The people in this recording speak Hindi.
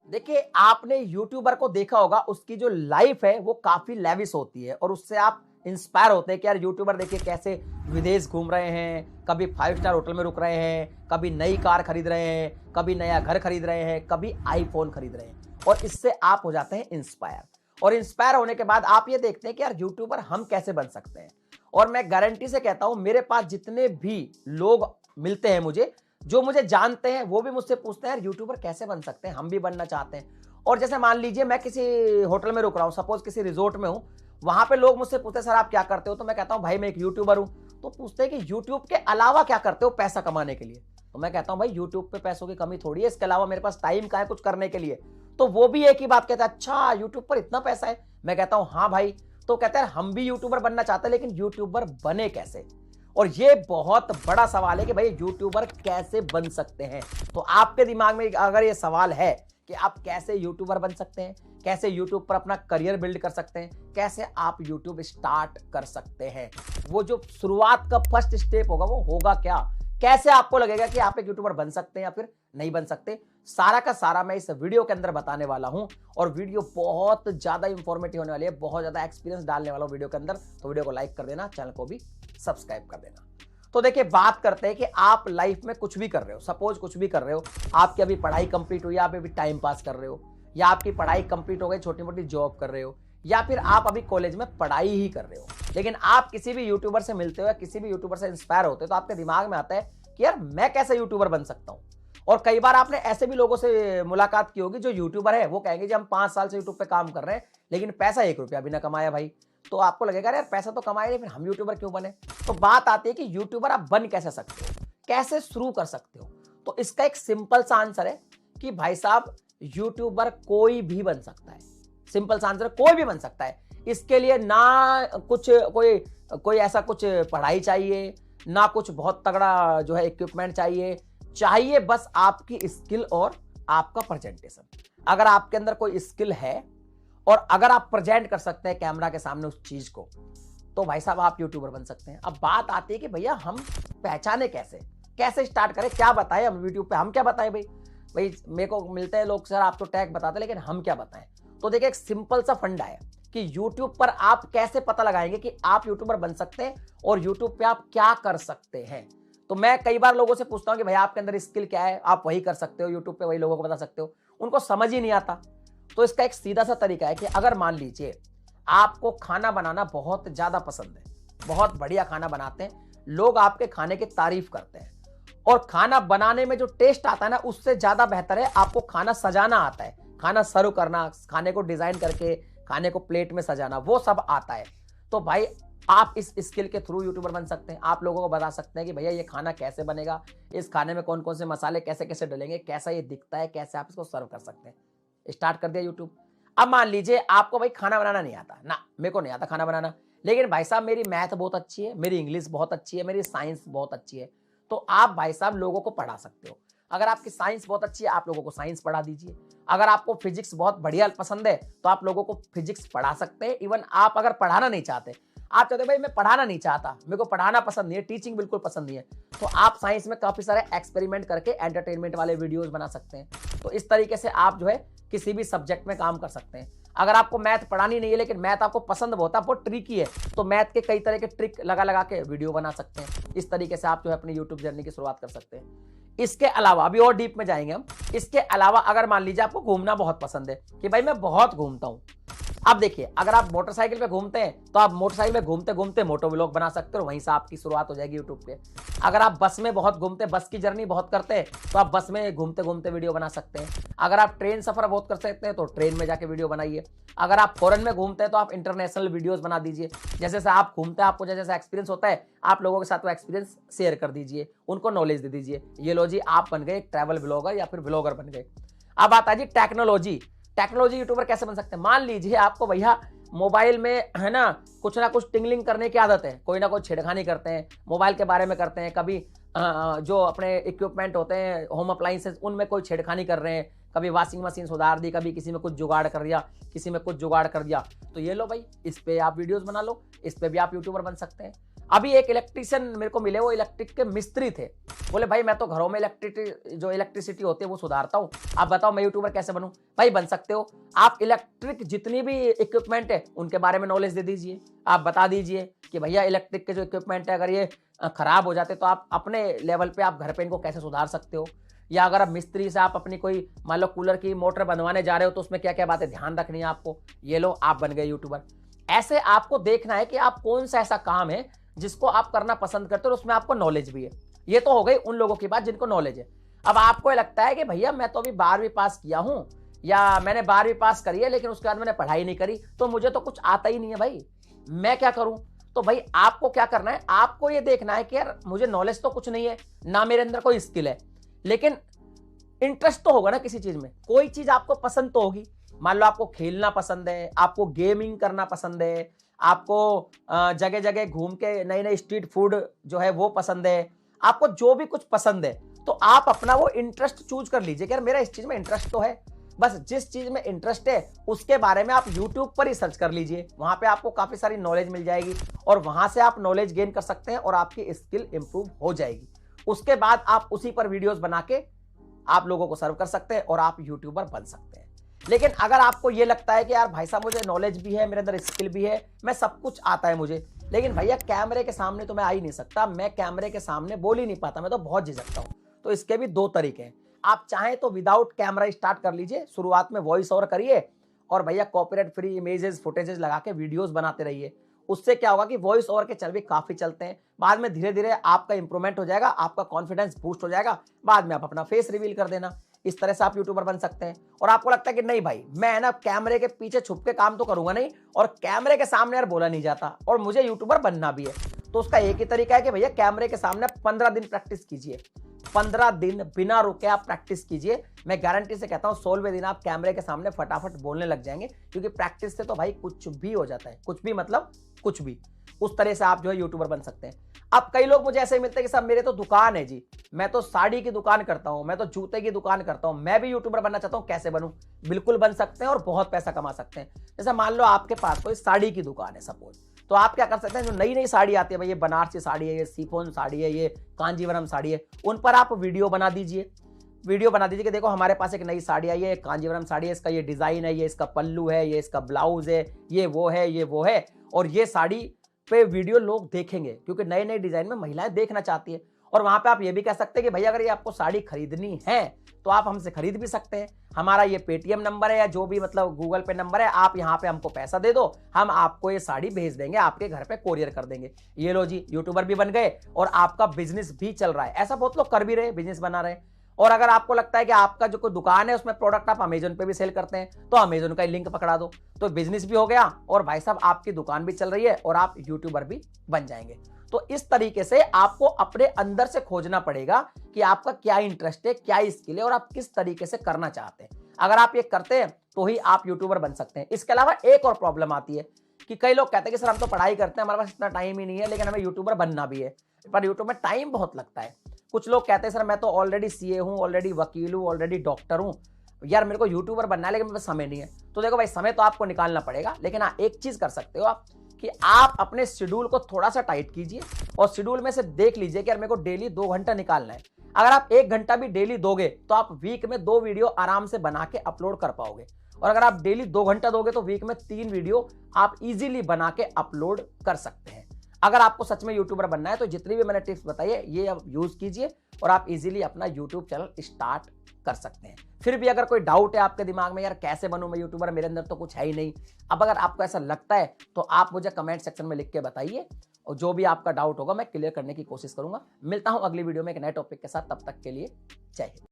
देखिए, आपने यूट्यूबर को देखा होगा, उसकी जो लाइफ है वो काफी लेविश होती है और उससे आप इंस्पायर होते हैं कि यार यूट्यूबर देखिए कैसे विदेश घूम रहे हैं, कभी 5 स्टार होटल में रुक रहे हैं, कभी नई कार खरीद रहे हैं, कभी नया घर खरीद रहे हैं, कभी आईफोन खरीद रहे हैं और इससे आप हो जाते हैं इंस्पायर। और इंस्पायर होने के बाद आप ये देखते हैं कि यार यूट्यूबर हम कैसे बन सकते हैं। और मैं गारंटी से कहता हूं, मेरे पास जितने भी लोग मिलते हैं मुझे, जो मुझे जानते हैं, वो भी मुझसे पूछते हैं यार यूट्यूबर कैसे बन सकते हैं, हम भी बनना चाहते हैं। और जैसे मान लीजिए मैं किसी होटल में रुक रहा हूं, सपोज किसी रिजोर्ट में हूं, वहां पे लोग मुझसे पूछते हैं सर आप क्या करते हो, तो मैं कहता हूं भाई मैं एक यूट्यूबर हूं। तो पूछते हैं कि यूट्यूब के अलावा क्या करते हो पैसा कमाने के लिए। तो मैं कहता हूं भाई यूट्यूब पे पैसों की कमी थोड़ी है, इसके अलावा मेरे पास टाइम कहाँ है कुछ करने के लिए। तो वो भी एक ही बात कहता है, अच्छा यूट्यूब पर इतना पैसा है। मैं कहता हूं हाँ भाई। तो कहते हैं हम भी यूट्यूबर बनना चाहते हैं, लेकिन यूट्यूबर बने कैसे। और ये बहुत बड़ा सवाल है कि भाई यूट्यूबर कैसे बन सकते हैं। तो आपके दिमाग में अगर ये सवाल है कि आप कैसे यूट्यूबर बन सकते हैं, कैसे यूट्यूब पर अपना करियर बिल्ड कर सकते हैं, कैसे आप यूट्यूब स्टार्ट कर सकते हैं, वो जो शुरुआत का फर्स्ट स्टेप होगा वो होगा क्या, कैसे आपको लगेगा कि आप एक यूट्यूबर बन सकते हैं या फिर नहीं बन सकते, सारा का सारा मैं इस वीडियो के अंदर बताने वाला हूं। और वीडियो बहुत ज्यादा इंफॉर्मेटिव होने वाली है, बहुत ज्यादा एक्सपीरियंस डालने वाला हूं वीडियो के अंदर। तो वीडियो को लाइक कर देना, चैनल को भी सब्सक्राइब कर देना। तो देखिए, बात करते हैं कि आप लाइफ में कुछ भी कर रहे हो, सपोज कुछ भी कर रहे हो, आपकी अभी पढ़ाई कंप्लीट हुई, आप अभी टाइम पास कर रहे हो, या आपकी पढ़ाई कंप्लीट हो गई, छोटी मोटी जॉब कर रहे हो, या फिर आप अभी कॉलेज में पढ़ाई ही कर रहे हो, लेकिन आप किसी भी यूट्यूबर से मिलते हो या किसी भी यूट्यूबर से इंस्पायर होते हो, तो आपके दिमाग में आता है कि यार मैं कैसे यूट्यूबर बन सकता हूं। और कई बार आपने ऐसे भी लोगों से मुलाकात की होगी जो यूट्यूबर है, वो कहेंगे जी हम 5 साल से यूट्यूब पे काम कर रहे हैं, लेकिन पैसा 1 रुपया भी ना कमाया भाई। तो आपको लगेगा यार पैसा तो कमाए नहीं, फिर हम यूट्यूबर क्यों बने। तो बात आती है कि यूट्यूबर आप बन कैसे सकते हो, कैसे शुरू कर सकते हो। तो इसका एक सिंपल सा आंसर है कि भाई साहब यूट्यूबर कोई भी बन सकता है। सिंपल सा आंसर है, कोई भी बन सकता है। इसके लिए ना कुछ कोई ऐसा कुछ पढ़ाई चाहिए, ना कुछ बहुत तगड़ा जो है इक्विपमेंट चाहिए बस आपकी स्किल और आपका प्रेजेंटेशन। अगर आपके अंदर कोई स्किल है और अगर आप प्रेजेंट कर सकते हैं कैमरा के सामने उस चीज को, तो भाई साहब आप यूट्यूबर बन सकते हैं। अब बात आती है कि भैया हम पहचाने कैसे स्टार्ट करें, क्या बताएं हम यूट्यूब पे, हम क्या बताएं भाई मेरे को मिलते हैं लोग, सर आप तो टैग बताते, लेकिन हम क्या बताएं। तो देखिए, एक सिंपल सा फंडा है कि यूट्यूब पर आप कैसे पता लगाएंगे कि आप यूट्यूबर बन सकते हैं और यूट्यूब पे आप क्या कर सकते हैं। तो मैं कई बार लोगों से पूछता हूं कि भाई आपके अंदर स्किल क्या है, आप वही कर सकते हो, यूट्यूब पे वही लोगों को बता सकते हो। उनको समझ ही नहीं आता। तो इसका एक सीधा सा तरीका है कि अगर मान लीजिए आपको खाना बनाना बहुत ज्यादा पसंद है, बहुत बढ़िया खाना बनाते हैं, लोग आपके खाने की तारीफ करते हैं, और खाना बनाने में जो टेस्ट आता है ना, उससे ज्यादा बेहतर है आपको खाना सजाना आता है, खाना सर्व करना, खाने को डिजाइन करके खाने को प्लेट में सजाना, वो सब आता है। तो भाई आप इस स्किल के थ्रू यूट्यूबर बन सकते हैं। आप लोगों को बता सकते हैं कि भैया ये खाना कैसे बनेगा, इस खाने में कौन कौन से मसाले कैसे कैसे डलेंगे, कैसा ये दिखता है, कैसे आप इसको सर्व कर सकते हैं। स्टार्ट कर दिया यूट्यूब। अब मान लीजिए आपको भाई खाना बनाना नहीं आता ना, मेरे को नहीं आता खाना बनाना, लेकिन भाई साहब मेरी मैथ बहुत अच्छी है, मेरी इंग्लिश बहुत अच्छी है, मेरी साइंस बहुत अच्छी है। तो आप भाई साहब लोगों को पढ़ा सकते हो। अगर आपकी साइंस बहुत अच्छी है, आप लोगों को साइंस पढ़ा दीजिए। अगर आपको फिजिक्स बहुत बढ़िया पसंद है, तो आप लोगों को फिजिक्स पढ़ा सकते हैं। इवन आप अगर पढ़ाना नहीं चाहते, आप चाहते भाई मैं पढ़ाना नहीं चाहता, मेरे को पढ़ाना पसंद नहीं है, टीचिंग बिल्कुल पसंद नहीं है, तो आप साइंस में काफी सारे एक्सपेरिमेंट करके एंटरटेनमेंट वाले वीडियोस बना सकते हैं। तो इस तरीके से आप जो है किसी भी सब्जेक्ट में काम कर सकते हैं। अगर आपको मैथ पढ़ानी नहीं है, लेकिन मैथ आपको पसंद बहुत है, बहुत ट्रिकी है, तो मैथ के कई तरह के ट्रिक लगा के वीडियो बना सकते हैं। इस तरीके से आप जो है अपनी यूट्यूब जर्नी की शुरुआत कर सकते हैं। इसके अलावा अभी और डीप में जाएंगे हम। इसके अलावा अगर मान लीजिए आपको घूमना बहुत पसंद है कि भाई मैं बहुत घूमता हूं, अब देखिए अगर आप मोटरसाइकिल पे घूमते हैं तो आप मोटरसाइकिल पे घूमते घूमते मोटो व्लॉग बना सकते हो, वहीं से आपकी शुरुआत हो जाएगी यूट्यूब पे। अगर आप बस में बहुत घूमते हैं, बस की जर्नी बहुत करते हैं, तो आप बस में घूमते घूमते वीडियो बना सकते हैं। अगर आप ट्रेन सफर बहुत कर सकते हैं तो ट्रेन में जाके वीडियो बनाइए। अगर आप फॉरेन में घूमते हैं तो आप इंटरनेशनल वीडियोस बना दीजिए। जैसे जैसे आप घूमते हैं, आपको जैसा एक्सपीरियंस होता है, आप लोगों के साथ वो एक्सपीरियंस शेयर कर दीजिए, उनको नॉलेज दे दीजिए। ये लो जी, आप बन गए एक ट्रैवल ब्लॉगर या फिर ब्लॉगर बन गए। अब आता है जी टेक्नोलॉजी यूट्यूबर कैसे बन सकते हैं। मान लीजिए आपको भैया मोबाइल में है ना कुछ टिंगलिंग करने की आदत है, कोई ना कोई छेड़खानी करते हैं, मोबाइल के बारे में करते हैं, कभी जो अपने इक्विपमेंट होते हैं होम अप्लाइंसेस उनमें कोई छेड़खानी कर रहे हैं, कभी वॉशिंग मशीन सुधार दी, कभी किसी में कुछ जुगाड़ कर दिया, किसी में कुछ जुगाड़ कर दिया, तो ये लो भाई इस पे आप वीडियोस बना लो, इस पे भी आप यूट्यूबर बन सकते हैं। अभी एक इलेक्ट्रीशियन मेरे को मिले, वो इलेक्ट्रिक के मिस्त्री थे। बोले भाई मैं तो घरों में इलेक्ट्रिसिटी होती है वो सुधारता हूँ, आप बताओ मैं यूट्यूबर कैसे बनूं। भाई बन सकते हो आप। इलेक्ट्रिक जितनी भी इक्विपमेंट है उनके बारे में नॉलेज दे दीजिए। आप बता दीजिए कि भैया इलेक्ट्रिक के जो इक्विपमेंट है अगर ये खराब हो जाते तो आप अपने लेवल पे आप घर पे इनको कैसे सुधार सकते हो। या अगर आप मिस्त्री से आप अपनी कोई मान लो कूलर की मोटर बनवाने जा रहे हो तो उसमें क्या क्या बातें ध्यान रखनी है आपको, ये लो आप बन गए यूट्यूबर। ऐसे आपको देखना है कि आप कौन सा ऐसा काम है जिसको आप करना पसंद करते हो और उसमें आपको नॉलेज भी है। ये तो हो गई उन लोगों की बात जिनको नॉलेज है। अब आपको लगता है कि भैया मैं तो अभी 12वीं पास किया हूं या मैंने 12वीं पास करी है लेकिन उसके बाद मैंने पढ़ाई नहीं करी तो मुझे तो कुछ आता ही नहीं है भाई, मैं क्या करूं। तो भाई आपको क्या करना है, आपको ये देखना है कि यार मुझे नॉलेज तो कुछ नहीं है, ना मेरे अंदर कोई स्किल है, लेकिन इंटरेस्ट तो होगा ना किसी चीज में, कोई चीज आपको पसंद तो होगी। मान लो आपको खेलना पसंद है, आपको गेमिंग करना पसंद है, आपको जगह जगह घूम के नई नई स्ट्रीट फूड जो है वो पसंद है, आपको जो भी कुछ पसंद है तो आप अपना वो इंटरेस्ट चूज कर लीजिए कि यार मेरा इस चीज में इंटरेस्ट तो है। बस जिस चीज में इंटरेस्ट है उसके बारे में आप YouTube पर ही सर्च कर लीजिए, वहां पे आपको काफी सारी नॉलेज मिल जाएगी और वहां से आप नॉलेज गेन कर सकते हैं और आपकी स्किल इंप्रूव हो जाएगी। उसके बाद आप उसी पर वीडियोस बना के आप लोगों को सर्व कर सकते हैं और आप यूट्यूबर बन सकते हैं। लेकिन अगर आपको ये लगता है कि यार भाई साहब मुझे नॉलेज भी है, मेरे अंदर स्किल भी है, मैं सब कुछ आता है मुझे, लेकिन भैया कैमरे के सामने तो मैं आ ही नहीं सकता, मैं कैमरे के सामने बोल ही नहीं पाता, मैं तो बहुत झिझकता हूं। तो इसके भी दो तरीके हैं। आप चाहें तो विदाउट कैमरा स्टार्ट कर लीजिए, शुरुआत में वॉइस ओवर करिए और भैया कॉपीराइट फ्री इमेजेस फुटेजेस लगा के वीडियोस बनाते रहिए। उससे क्या होगा कि वॉइस ओवर के चल भी काफी चलते हैं, बाद में धीरे धीरे आपका इंप्रूवमेंट हो जाएगा, आपका कॉन्फिडेंस बूस्ट हो जाएगा, बाद में आप अपना फेस रिवील कर देना। इस तरह से आप यूट्यूबर बन सकते हैं। और आपको लगता है कि नहीं भाई मैं ना कैमरे के पीछे छुप के काम तो करूंगा नहीं और कैमरे के सामने यार बोला नहीं जाता और मुझे यूट्यूबर बनना भी है, तो उसका एक ही तरीका है कि भैया कैमरे के सामने 15 दिन प्रैक्टिस कीजिए। 15 दिन बिना रुके आप प्रैक्टिस कीजिए। मैं गारंटी से कहता हूं 16वें दिन आप कैमरे के सामने फटाफट बोलने लग जाएंगे, क्योंकि प्रैक्टिस से तो भाई कुछ भी हो जाता है, कुछ भी मतलब कुछ भी। उस तरह से आप जो है यूट्यूबर बन सकते हैं। अब कई लोग मुझे ऐसे ही मिलते हैं कि साहब मेरे तो दुकान है जी, मैं तो साड़ी की दुकान करता हूं, मैं तो जूते की दुकान करता हूं, मैं भी यूट्यूबर बनना चाहता हूं, कैसे बनूं। बिल्कुल बन सकते हैं और बहुत पैसा कमा सकते हैं। जैसे मान लो आपके पास कोई साड़ी की दुकान है सपोज, तो आप क्या कर सकते हैं, जो नई नई साड़ी आती है भाई, ये बनारसी साड़ी है, ये शिफॉन साड़ी है, ये कांजीवरम साड़ी है, उन पर आप वीडियो बना दीजिए। वीडियो बना दीजिए कि देखो हमारे पास एक नई साड़ी आई है, कांजीवरम साड़ी है, इसका ये डिजाइन है, ये इसका पल्लू है, ये इसका ब्लाउज है, ये वो है, ये वो है। और ये साड़ी पे वीडियो लोग देखेंगे क्योंकि नए नए डिजाइन में महिलाएं देखना चाहती है। और वहां पे आप ये भी कह सकते हैं कि भैया अगर ये आपको साड़ी खरीदनी है तो आप हमसे खरीद भी सकते हैं, हमारा ये पेटीएम नंबर है या जो भी मतलब गूगल पे नंबर है, आप यहाँ पे हमको पैसा दे दो, हम आपको ये साड़ी भेज देंगे, आपके घर पे कोरियर कर देंगे। ये लो जी, यूट्यूबर भी बन गए और आपका बिजनेस भी चल रहा है। ऐसा बहुत लोग कर भी रहे, बिजनेस बना रहे। और अगर आपको लगता है कि आपका जो कोई दुकान है उसमें प्रोडक्ट आप अमेजन पे भी सेल करते हैं तो अमेजन का लिंक पकड़ा दो, तो बिजनेस भी हो गया और भाई साहब आपकी दुकान भी चल रही है और आप यूट्यूबर भी बन जाएंगे। तो इस तरीके से आपको अपने अंदर से खोजना पड़ेगा कि आपका क्या इंटरेस्ट है, क्या स्किल है और आप किस तरीके से करना चाहते हैं। अगर आप ये करते हैं तो ही आप यूट्यूबर बन सकते हैं। इसके अलावा एक और प्रॉब्लम आती है कि कई लोग कहते हैं कि सर हम तो पढ़ाई करते हैं, हमारे पास इतना टाइम ही नहीं है, लेकिन हमें यूट्यूबर बनना भी है, पर यूट्यूब में टाइम बहुत लगता है। कुछ लोग कहते हैं सर मैं तो ऑलरेडी सीए हूं, ऑलरेडी वकील हूं, ऑलरेडी डॉक्टर हूं, यार मेरे को यूट्यूबर बनना है लेकिन मेरे पास समय नहीं है। तो देखो भाई समय तो आपको निकालना पड़ेगा, लेकिन हाँ एक चीज कर सकते हो आप कि आप अपने शेड्यूल को थोड़ा सा टाइट कीजिए और शेड्यूल में से देख लीजिए कि यार मेरे को डेली 2 घंटा निकालना है। अगर आप 1 घंटा भी डेली दोगे तो आप वीक में 2 वीडियो आराम से बना के अपलोड कर पाओगे। और अगर आप डेली 2 घंटा दोगे तो वीक में 3 वीडियो आप इजीली बना के अपलोड कर सकते हैं। अगर आपको सच में यूट्यूबर बनना है तो जितनी भी मैंने टिप्स बताई है ये आप यूज कीजिए और आप इजीली अपना यूट्यूब चैनल स्टार्ट कर सकते हैं। फिर भी अगर कोई डाउट है आपके दिमाग में, यार कैसे बनूं मैं यूट्यूबर, मेरे अंदर तो कुछ है ही नहीं, अब अगर आपको ऐसा लगता है तो आप मुझे कमेंट सेक्शन में लिख के बताइए और जो भी आपका डाउट होगा मैं क्लियर करने की कोशिश करूंगा। मिलता हूं अगली वीडियो में एक नए टॉपिक के साथ, तब तक के लिए जय हिंद।